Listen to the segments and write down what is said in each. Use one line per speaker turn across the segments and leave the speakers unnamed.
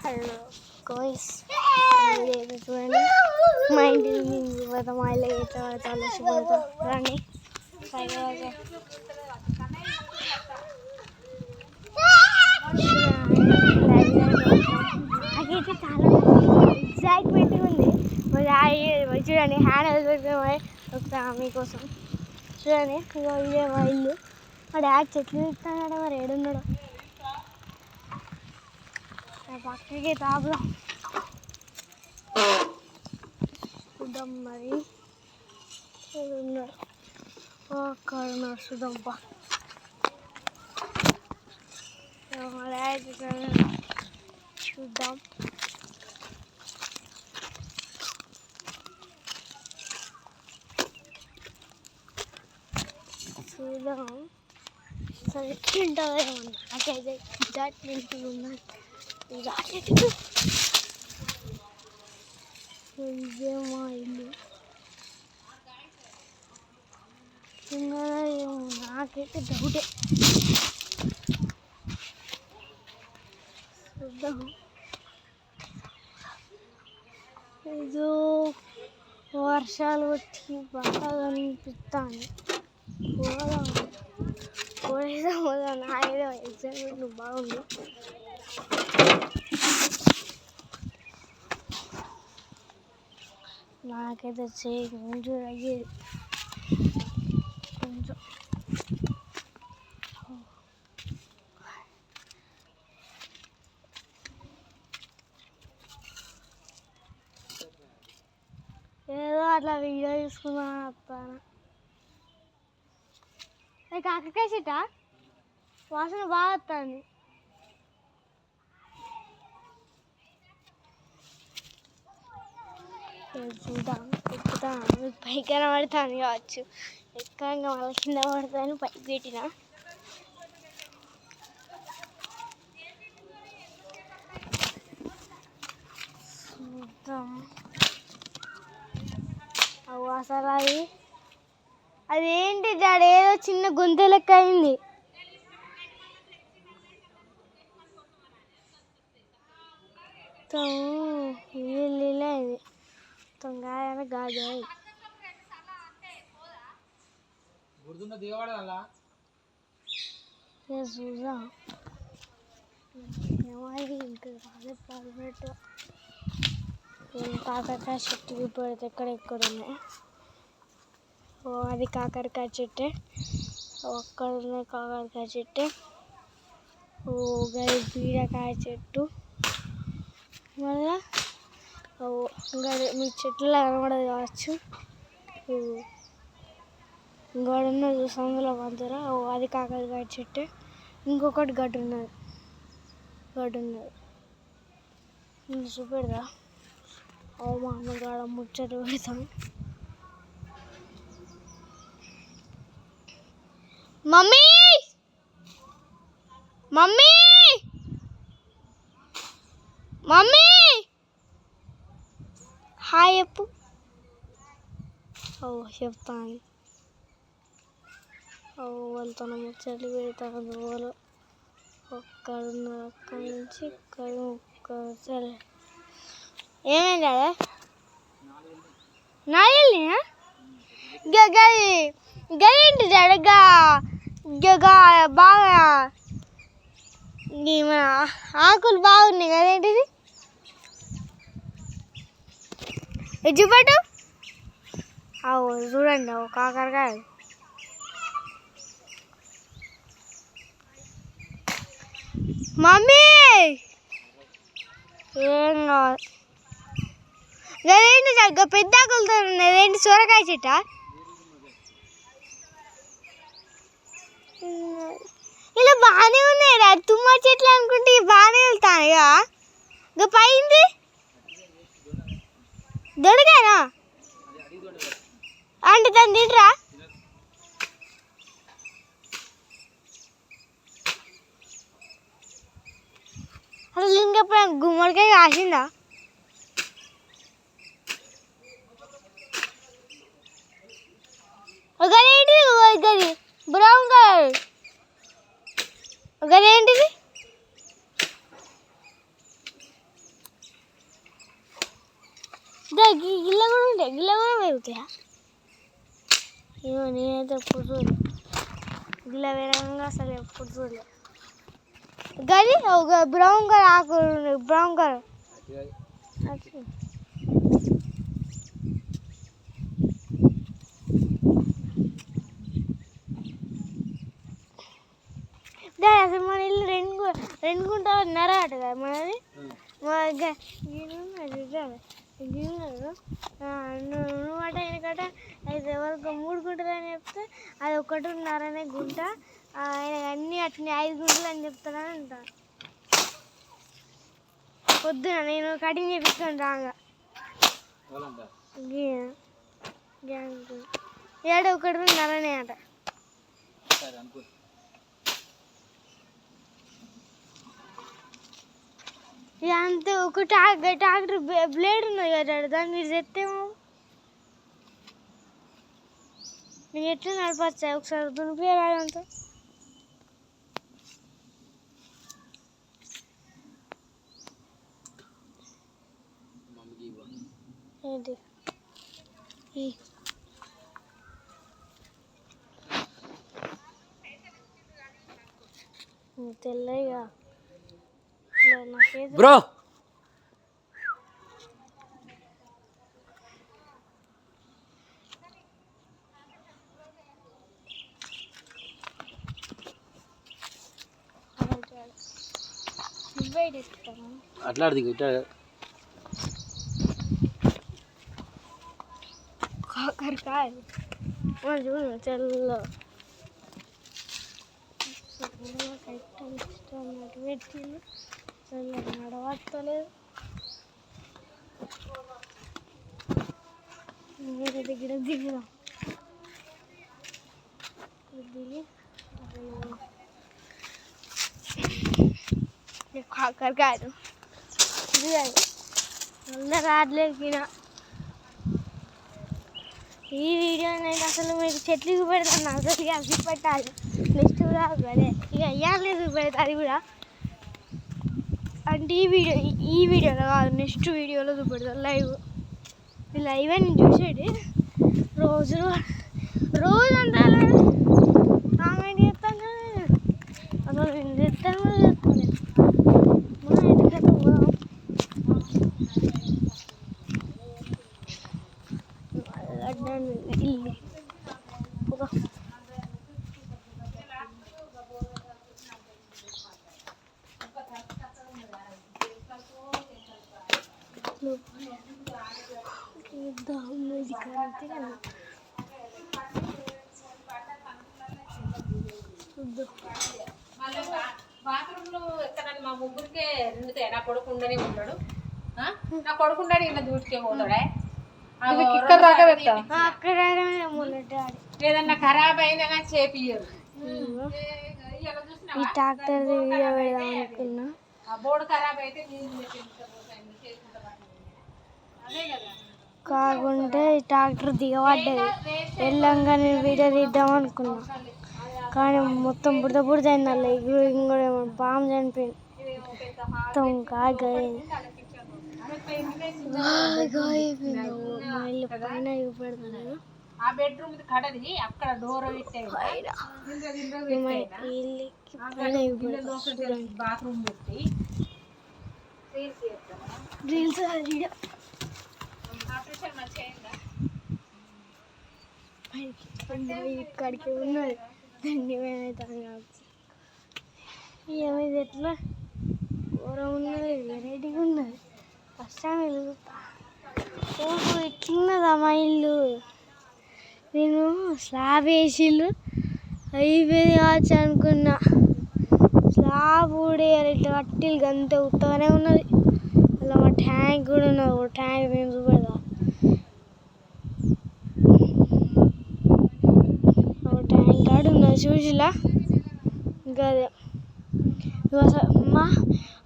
Hello guys, చూడండి మా ఇంటిని మేము పోతాం. మా ఇల్లు తర్వాత శుభ్రతం రండి. నాకైతే చాలా ఎగ్జైట్మెంట్గా ఉంది. చూడండి హ్యాండ్ ఒక మీకోసం చూడండి. ఇగో ఇదే మా ఇల్లు. మా డాడీ చెట్లు తిరుగుతాడు, మరి ఏడున్నాడు పక్కకి తాపులో చూద్దాం. మరి ఉన్నాడు అక్కడ ఉన్నాడు చూద్దాం. మా డాడీ చూద్దాం. చూద్దాం అసలు ఎట్లుంటుందో ఏమన్నా. నాకైతే ఎగ్జైట్మెంట్ ఉన్నాయి. ఇదే మా ఇల్లు. ఏమో నాకైతే డౌటే. చూద్దాం. ఏదో వర్షాలు వచ్చి బాగా అనిపిస్తాను. పోదాం నా ఏదో ఎగ్జైట్మెంట్ బాగుంది. నాకైతే కొంచెం అయ్యేది కొంచెం. ఏదో అట్లా వీడియో తీసుకుందామని వస్తాను. అది కాకరకాయ చెట్ట వాసన బాగా వస్తుంది. చూద్దాం. ఎక్కుతాను, పైకి కనబడతాను కావచ్చు. ఎక్కడంగా మళ్ళీ కింద పడతాను. పైకి పెట్టిన చూద్దాం. అసలు అదేంటి డాడీ, ఏదో చిన్న గుంత లెక్క అయింది. నీళ్ళే ఇది తొంగాయన గాజు చూద్దాం. ఇంకా రాలేదు. కాకరకాయ చెట్టు ఇప్పుడు ఎక్కడ ఉన్నాయి. అది కాకరకాయ చెట్టే. ఒక్కడ ఉన్నాయి కాకరకాయ చెట్టే. బీరకాయ చెట్టు. మళ్ళా ఇంకా మీ చెట్లలో కనబడదు కావచ్చు. ఇంకోడున్న సందులో పంతురా అది కాకరకాయ చెట్టే. ఇంకొకటి గడ్డు ఉన్నది. చూపెడదా మా అమ్మగాడ ముచ్చట పెడతాం. మమ్మీ మమ్మీ మమ్మీ హాయ్ చెప్పు. చెప్తాను. వాళ్ళతో ముచ్చట్లు పెడతాను. వాళ్ళు ఒక్కడున్న అక్కడి నుంచి సరే ఏమైందా నాయల్ని గదేంటి జడగా బాగా మన ఆకులు బాగున్నాయి కదేంటిది. చూపట్టు. చూడండి కాకరకాయ. మమ్మీ ఏం కావాలి. గదేంటి జగ్గ పెద్ద ఆకులతో ఉన్నది. ఏంటి సొరకాయ చెట్ట. ఇలా బాగానే ఉన్నాయి రా. తుమ్మ చెట్లు అనుకుంటే బాగానే వెళ్తాను. ఇక పైంది దొడికానా అంటే దాన్ని తింటరా. అసలు ఇంకెప్పుడు గుమ్మడికాయ కాసిందా. ఒకదేంటిది గది బ్రౌన్ కలర్. ఒకదేంటిది గిల్ల కూడా ఉంటాయి, గిల్ల కూడా పెరుగుతాయా? ఏమో నేనైతే ఎప్పుడు చూడలే, గిల్ల పెరగంగా అసలు ఎప్పుడు చూడలే. గది ఒక బ్రౌన్ కలర్ ఆకు, బ్రౌన్ కలర్ అసలు మన ఇల్లు రెండు గుంటలు నరగట కదా మనది. నువ్వు అట ఆయనకట అయితే ఎవరికి 3 గుంటలు అని చెప్తే అది 1.5 గుంట, ఆయన అన్నీ అట్నే 5 గుంటలు అని చెప్తాడని అంటాను. పొద్దున నేను కటింగ్ చేపిస్తాను రాగా ఏడ 1.5 అట. ఇక అంతే. ఒక ట్రాక్టర్ బ్లేడ్ ఉన్నది కదా దాన్ని మీరు తెస్తేమో నీకు ఎట్లా నడపచ్చా? ఒకసారి దునిపేయాలంతా ఏంటి తెల్లగా
బ్రో అట్లా
కాకరకాయ చూడు తెల్ల పెట్టింది, తెల్ల నడవస్తలేదు. వేరే దగ్గర దిగుదాం, దిగి కాకరకాయలు అందరు రాట్లేకినా. ఈ వీడియో అనేది అసలు మీకు చెట్లు చూపెడతాను, అసలు ఇక చూపెట్టాలి నెక్స్ట్ కూడా అదే ఇక అయ్యాలే చూపెడతా. అది కూడా అంటే ఈ వీడియోలో కాదు, నెక్స్ట్ వీడియోలో చూపెడతాను. లైవ్ అని చూసేది రోజు అంతా కామెంట్ చేస్తాను, అసలు నేను చెప్తాను కూడా చెప్తాను. మన ఇంటికైతే పోదాం. ఇల్లు
బాత్రూంలో ఎక్కడ మా ముగ్గురికే రెండుతాయి. నా కొడుకు ఉండనే ఉంటాడు, నా కొడుకుండాడు ఇలా దూటికే పోతాడే. ఏదన్నా ఖరాబ్ అయినా కానీ చేపియ్యరు.
ఈ ట్రాక్టర్ వీడియో పెడదాం అనుకున్నా,
బోర్డు ఖరాబ్ అయితే
కాకుంటే ఈ ట్రాక్టర్ దిగబడ్డది. వెళ్ళంగా నేను వీడియో తీద్దాం అనుకున్నా, కానీ మొత్తం బుడద అయింది. అలా ఇంకోటేమో పాము చనిపోయింది, మొత్తం గాయపోయింది. మా ఇల్లు పైన చూపెడతాను.
ఆ బెడ్రూమ్ కడది అక్కడ డోర్ బాత్రూమ్ పెట్టి
రీల్స్ ఇక్కడికి ఉన్నది దండి ఏమైతే ఏమైంది, ఎట్లా కూర ఉన్నది, వెరైటీగా ఉన్నది. ఫస్ట్ టైం వెలుగుతా ఇట్లున్నదా మా ఇల్లు. నేను స్లాబ్ వేసిళ్ళు అయిపోయింది కావచ్చు అనుకున్నా, స్లాబ్ కూడా ఇట్లా కట్టిల్లు అంతే ఉత్తగానే ఉన్నది. అలా మా ట్యాంక్ కూడా ఉన్నది, ఒక ట్యాంక్ నేను చూపెడతా. ఒక ట్యాంక్ కాడ ఉన్నది చూసిలా. ఇంకా అదే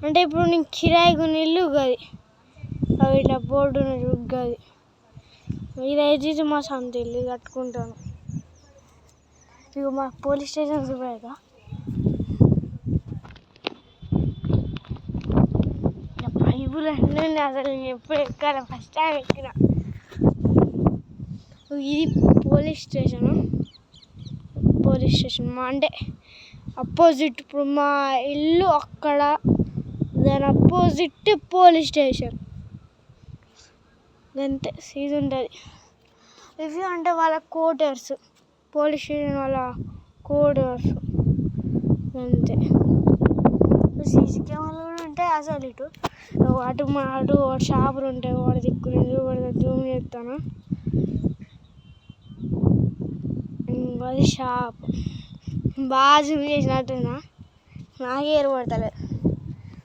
అంటే ఇప్పుడు నేను కిరాయి కొన్ని ఇల్లు గది అవి ఇట్లా బోర్డు గది ఇదైతే మా సొంత ఇల్లు కట్టుకుంటాను. ఇక మా పోలీస్ స్టేషన్ చూపెడతా. పైపులు చూడండి అసలు నేను ఎప్పుడు ఎక్కాను, ఫస్ట్ టైం ఎక్కిన. ఇది పోలీస్ స్టేషన్ మా అంటే అపోజిట్. ఇప్పుడు మా ఇల్లు అక్కడ, దాని అపోజిట్ పోలీస్ స్టేషన్. అంతే ఇది ఉంటుంది. ఇవి అంటే వాళ్ళ క్వార్టర్స్, పోలీస్ స్టేషన్ వాళ్ళ క్వార్టర్స్ అంతే. సీసీ కెమెరాలు కూడా ఉంటాయి అసలు ఇటు అటు షాపులు ఉంటాయి. వాడి దిక్కులేదు, వాడి జూమ్ చేస్తాను. అది షాప్ బాగా జూమ్ చేసినట్టున్నా, నాకే ఏర్పడతలేదు.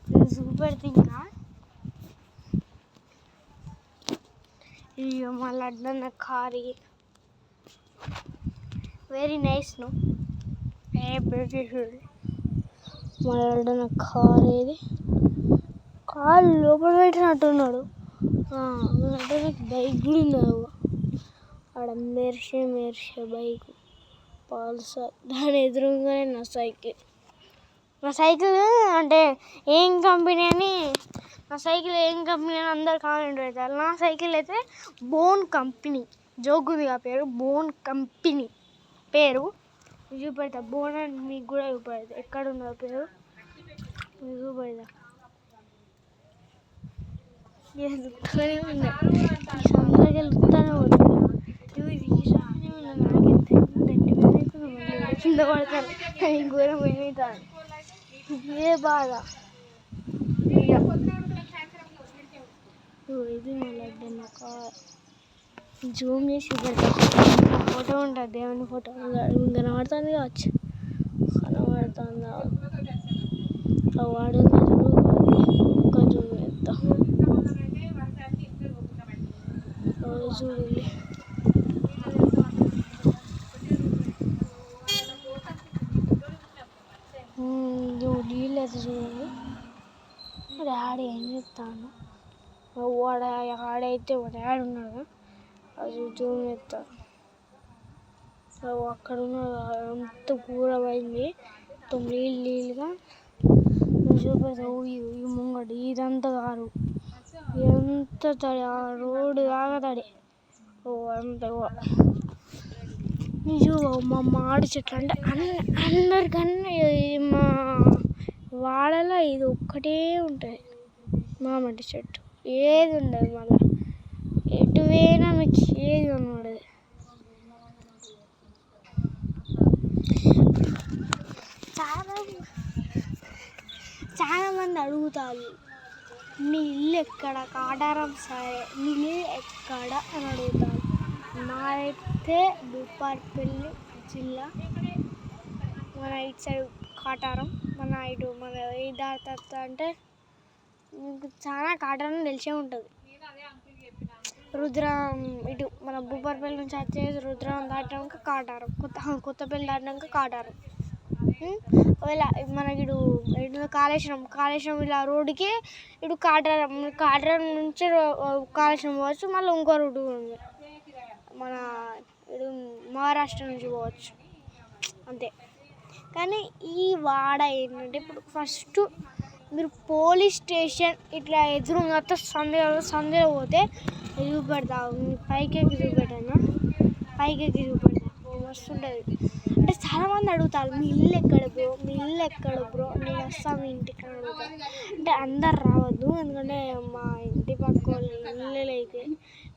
నేను చూపెడితే ఇంకా ఇక మళ్ళీ అడ్డన్న కారు వెరీ నైస్. నో మళ్ళీ అడ్డన్న కారు ఏది, కారు లోపల పెట్టినట్టున్నాడు. బైక్ కూడా ఉంది ఆడ, మెరిసే బైక్ పల్సర్. దాని ఎదురుగానే నా సైకిల్ అంటే ఏం కంపెనీ అని, నా సైకిల్ ఏం కంపెనీ అని అందరు కామెంట్ పెడతారు. నా సైకిల్ అయితే బోన్ కంపెనీ, జోగుదిగా పేరు, బోన్ కంపెనీ పేరు. చూపెడతా, బోన్ అని మీకు కూడా చూపెడతా, ఎక్కడ ఉందో పేరు మీకు చూపెడతా. దుఃఖమే ఉంది, సందరికి వెళ్తానే పోతుంది. కింద పడతాను, ఘోరం ఏమవుతాను, ఇదే బాధ. ఇది మళ్ళీ అడ్డన్న కార్, జూమ్ చేసి పెడతా. ఫోటో ఉంటుంది, దేవుని ఫోటో కనబడుతుంది కావచ్చు, కనబడుతుందా వాడు ఒక్క జూమ్ చేస్తా చూడండి. నీళ్ళు అయితే చూడండి. డాడీ ఏం చెప్తాను, వాడు ఆడైతే మా డాడీ ఉన్నాడు, అది జూమ్ చేస్తాను. అక్కడ ఉన్నది అంత ఘోరమైంది, మొత్తం నీళ్ళుగా చూపెడతావు. ఈ ముంగడు ఇదంతా కారు, ఎంత తడి, ఆ రోడ్డు దాకా తడి. అంత మా మామిడి చెట్లు అంటే అందరికన్నా మా వాడలో ఇది ఒక్కటే ఉంటుంది, మామిడి చెట్టు. ఏది ఉండదు, మళ్ళీ ఎటు పోయినా మీకు ఏది కనబడదు. చాలా మంది అడుగుతారు, మీ ఇల్లు ఎక్కడ, కాటారం సరే, మీ ఇల్లు ఎక్కడ అని అడుగుతారు. నాదైతే భూపాలపల్లి జిల్లా, మన ఇటు సైడ్ కాటారం, మన ఇటు మన ఏ దాటుతా అంటే మీకు చాలా కాటారం తెలిసే ఉంటుంది. రుద్రం ఇటు మన భూపాలపల్లి నుంచి వచ్చేసి రుద్రం దాటినాక కాటారం, కొత్తపల్లి దాటినాక కాటారం. ఒకవేళ మనకి ఇటు కాళేశ్వరం ఇలా రోడ్డుకి ఇటు కాటారం నుంచి కాళేశ్వరం పోవచ్చు. మళ్ళీ ఇంకో రూట్ ఉంది, మన ఇటు మహారాష్ట్ర నుంచి పోవచ్చు అంతే. కానీ ఈ వాడ ఏంటంటే, ఇప్పుడు ఫస్ట్ మీరు పోలీస్ స్టేషన్ ఇట్లా ఎదురుగా సందేలో పోతే చూపెడతా, పైకి చూపెట్టాను, మస్తు ఉంటుంది. అంటే చాలామంది అడుగుతారు, మీ ఇల్లు ఎక్కడ బ్రో, నేను వస్తాను మీ ఇంటికి అని అడుగుతాను. అంటే అందరు రావద్దు, ఎందుకంటే మా ఇంటి పక్క వాళ్ళు ఇల్లు అయితే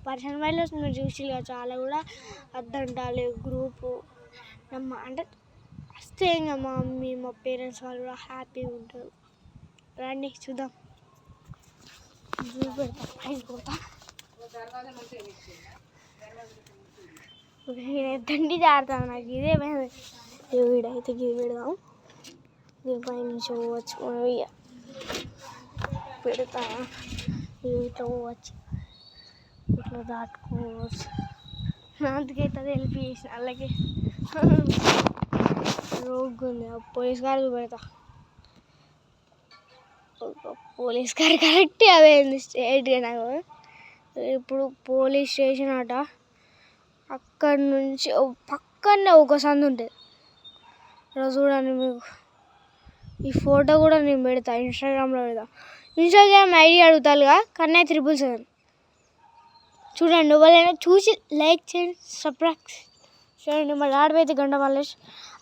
పర్సనల్ వైల్స్ మీరు చూసి చాలా కూడా అద్దంటాలి గ్రూపు అంటే వస్తే ఇంకా మా మమ్మీ మా పేరెంట్స్ వాళ్ళు కూడా హ్యాపీగా ఉంటారు. రండి చూద్దాం, చూపెడతా, ప్రైజ్ కొడతా. దండి జారుతాను, నాకు ఇదే వీడైతే గిరి పెడదాం, దీనిపై నుంచి పోవచ్చు, పెడతా ఇట్లా పోవచ్చు, ఇట్లా దాటుకోవచ్చు. అందుకైతే అది హెల్ప్ చేసిన అలాగే రోగ్ ఉంది. పోలీస్ కారు పెడతా, పోలీస్ కారు కరెక్ట్ అవే స్ట్రేట్గా నాకు. ఇప్పుడు పోలీస్ స్టేషన్ అట, అక్కడి నుంచి పక్కనే ఒక సందు ఉంటుంది. చూడండి, మీకు ఈ ఫోటో కూడా నేను పెడతా, ఇన్స్టాగ్రామ్లో పెడతా. ఇన్స్టాగ్రామ్ ఐడి అడుగుతారుగా కన్నయ్య 777 చూడండి. ఎవరైనా చూసి లైక్ చేయండి, సబ్స్క్రైబ్ చూడండి. మా డాడీ అయితే గంట మల్లేష్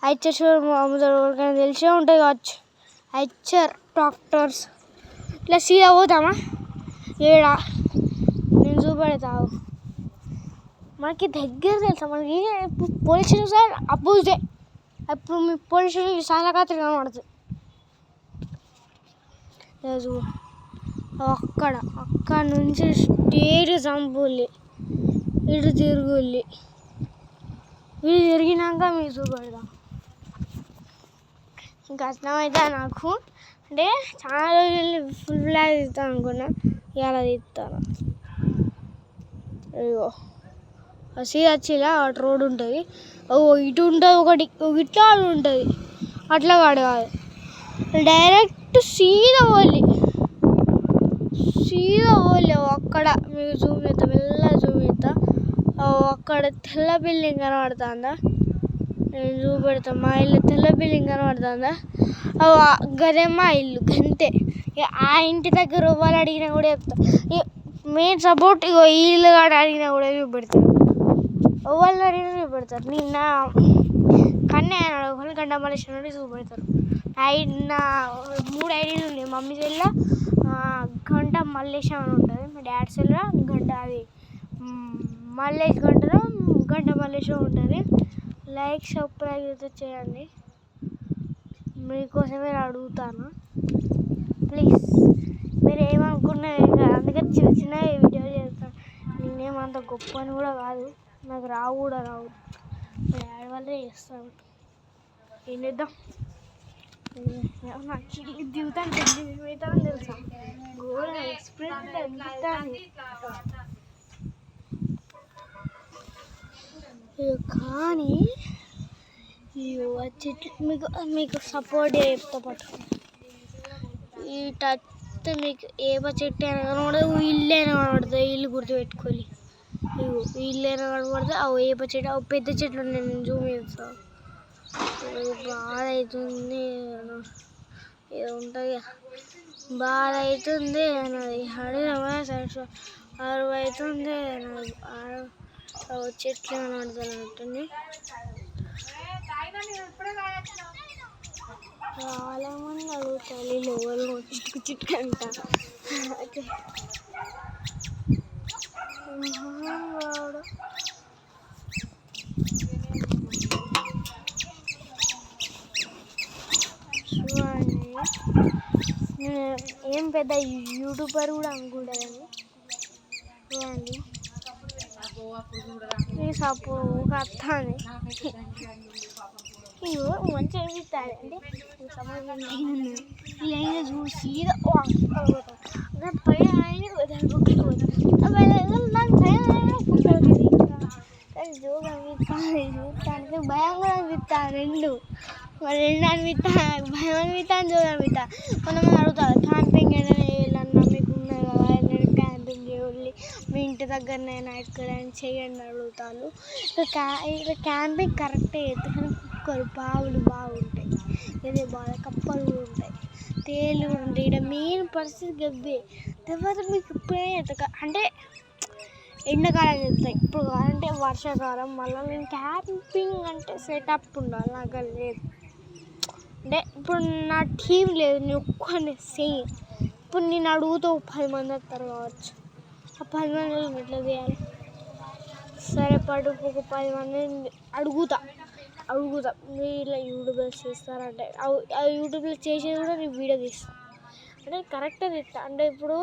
ఐచర్ అమ్ముతారు. ఎవరికైనా తెలిసే ఉంటుంది కావచ్చు. ఐచర్ ట్రాక్టర్స్ ఇట్లా సీదా పోతామా ఏడా నేను చూపెడతావు. మనకి దగ్గర తెలుసా, మనకి పోలీస్ స్టేషన్ సార్ అపోజిటే. అప్పుడు మీ పోలీస్ స్టేషన్ చాలా ఖాతరి కనబడుతుంది. అక్కడ నుంచి స్టేట్ చంపుల్లి, ఇటు తిరుగుల్లి, ఇటు తిరిగినాక మీరు చూపెడదాం. ఇంకా అర్థమైతే నాకు అంటే చాలా రోజులు ఫుల్ బ్లాగ్ తీస్తాను అనుకున్నా, ఇలా తీస్తాను. అయ్యో సీదా వచ్చిలా అటు రోడ్ ఉంటుంది, ఇటు ఉంటుంది ఒకటి, ఇట్లా అటు ఉంటుంది. అట్లా కాదు డైరెక్ట్ సీదా పోలి అక్కడ మీకు జూమ్ చేస్తా, మెల్లగా జూమ్ చేస్తా. అక్కడ తెల్ల బిల్డింగ్ కనబడుతుందా, నేను చూపెడతా. మా ఇల్లు తెల్ల బిల్డింగ్ కనబడుతుందా, గదే మా ఇల్లు గంతే. ఆ ఇంటి దగ్గర వాళ్ళు అడిగినా కూడా చెప్తా. మెయిన్ సపోర్ట్ ఇగో ఈ ఇల్లు కాడ అడిగినా కూడా చూపెడతారు. వాళ్ళు అడిగినా చూపెడతారు. నిన్న కన్నయ్య ఒకళ్ళు గంట మలేషన్ నుండి చూపెడతారు. నా 3 ఐడీలు ఉన్నాయి. మమ్మీ సెల్లో గంట మల్లేశం అని ఉంటుంది, మా డాడీ సెల్లో గంట అది మల్లేష్ గంటలో గంట మల్లేశం ఉంటుంది. లైక్ సబ్స్క్రైబ్ అయితే చేయండి, మీకోసమే అడుగుతాను ప్లీజ్. మీరు ఏమనుకున్నారు ఇంకా, అందుకని చిన్న చిన్న వీడియోలు చేస్తాను. నేనేమంత గొప్ప అని కూడా కాదు, నాకు రావు కూడా రావు, మా డాడీ వాళ్ళే చేస్తాను. ఏం చేద్దాం, నాకు దిగుతాను దిగుతాను తెలుసా, ఘోర ఎక్స్పీరియన్స్ అనిపిస్తాను. కానీ చెట్లు మీకు సపోర్ట్ చెప్తా పట్టుకోండి. ఈ టచ్ మీకు ఏ చెట్టు అయినా కనబడదు, ఇల్లు అయినా కనబడుతుంది. ఇల్లు గుర్తుపెట్టుకోవాలి, ఇల్లు అయినా కనబడుతుంది. ఏ చెట్టు పెద్ద చెట్లు నేను జూమ్ చేస్తాను. బాధ అవుతుంది, ఏదో ఉంటుంది బాధ అవుతుంది అన్నది అడిగినా సరే 60 అవుతుంది అన్నది. చెట్లు కనబడుతున్నట్టుంది. చాలా మంది అడుగుతారు ఎవరు చిటుకు చిటుకు అంట. ఏం పెద్ద యూట్యూబర్ కూడా అనుకుంటారని చూడండి. ఈ సపో ఒక అర్థాన్ని ఇగో మంచిగా అనిపిస్తుంది. అంటే సంబంధం లైన్ చూసి పైన జోక్ అనిపిస్తుంది, చూస్తానికి భయం కూడా అనిపిస్తుంది. రెండు అనిపిస్తా, భయం అనిపిస్తాను, జోక్ అనిపిస్తా. కొంతమంది అడుగుతారు క్యాంపింగ్ ఏదైనా వేయాలన్నా మీకు ఉన్నాయి కదా, నేను క్యాంపింగ్ చేయాలి మీ ఇంటి దగ్గరనైనా ఎక్కడైనా చేయండి అడుగుతాను. ఇక్కడ క్యాంపింగ్ కరెక్టే చేస్తాను, కానీ కుక్కలు పావులు బాగుంటాయి, ఇదే బాగా కప్పలు కూడా ఉంటాయి, తేళ్ళు కూడా ఉంటాయి. ఇక్కడ మెయిన్ పరిస్థితి గవ్వే. తర్వాత మీకు ఇప్పుడే అంటే ఎండాకాలం చెప్తాయి, ఇప్పుడు అంటే వర్షాకాలం. మళ్ళీ నేను క్యాంపింగ్ అంటే సెటప్ ఉండాలి, నాకు అది లేదు. అంటే ఇప్పుడు నా టీం లేదు, నేను ఒక్కనే సేమ్. ఇప్పుడు నేను అడుగుతూ 10 మంది వస్తారు కావచ్చు, ఆ 10 మంది ఎట్లా చేయాలి? సరే పడు ఒక 10 మంది అడుగుతా మీరు ఇలా యూట్యూబ్లో చేస్తారంటే ఆ యూట్యూబ్లో చేసేది కూడా నేను వీడియో తీస్తాను, అంటే కరెక్ట్గా తీస్తాను. అంటే ఇప్పుడు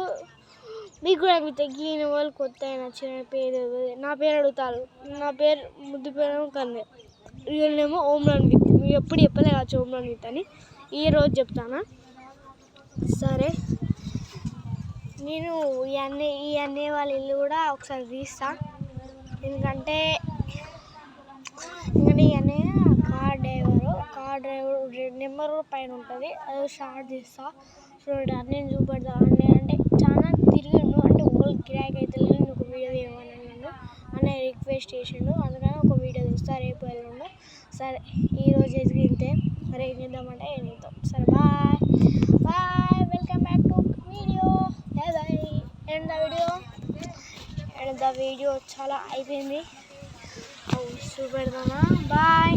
మీకు కూడా మీ తగ్గిన వాళ్ళు కొత్త నచ్చిన పేరు నా పేరు అడుగుతారు. నా పేరు ముద్దు పేరు కన్నే, రియల్ నేమో ఓమ్రాన్ విత్. మీరు ఎప్పుడు చెప్పలే కావచ్చు ఓమ్రాన్ విత్ అని, ఈరోజు చెప్తానా? సరే నేను ఈ అన్నయ్య వాళ్ళ ఇల్లు కూడా ఒకసారి తీస్తా, ఎందుకంటే ఈ అన్నయ్య కార్ డ్రైవర్ నెంబర్ కూడా పైన ఉంటుంది, అది షార్ట్ తీస్తా. చూడండి అన్నయ్య చూపెడతా. అన్నయ్య అంటే చాలా తిరిగిండు, అంటే ఒకళ్ళు గిరాకీ అయితే లేదు, నేను ఒక వీడియో తీయమని అన్నాను. అన్నయ్య రిక్వెస్ట్ చేసిండు, అందుకని ఒక వీడియో తీస్తా రేపు ఎల్లుండి. సరే ఈరోజు ఎదిగితే మరి ఏం చేద్దామంటే ఏం చేద్దాం. సరే bye, welcome back to video. And the video చాలా అయిపోయింది. చూపెడదామా? బాయ్.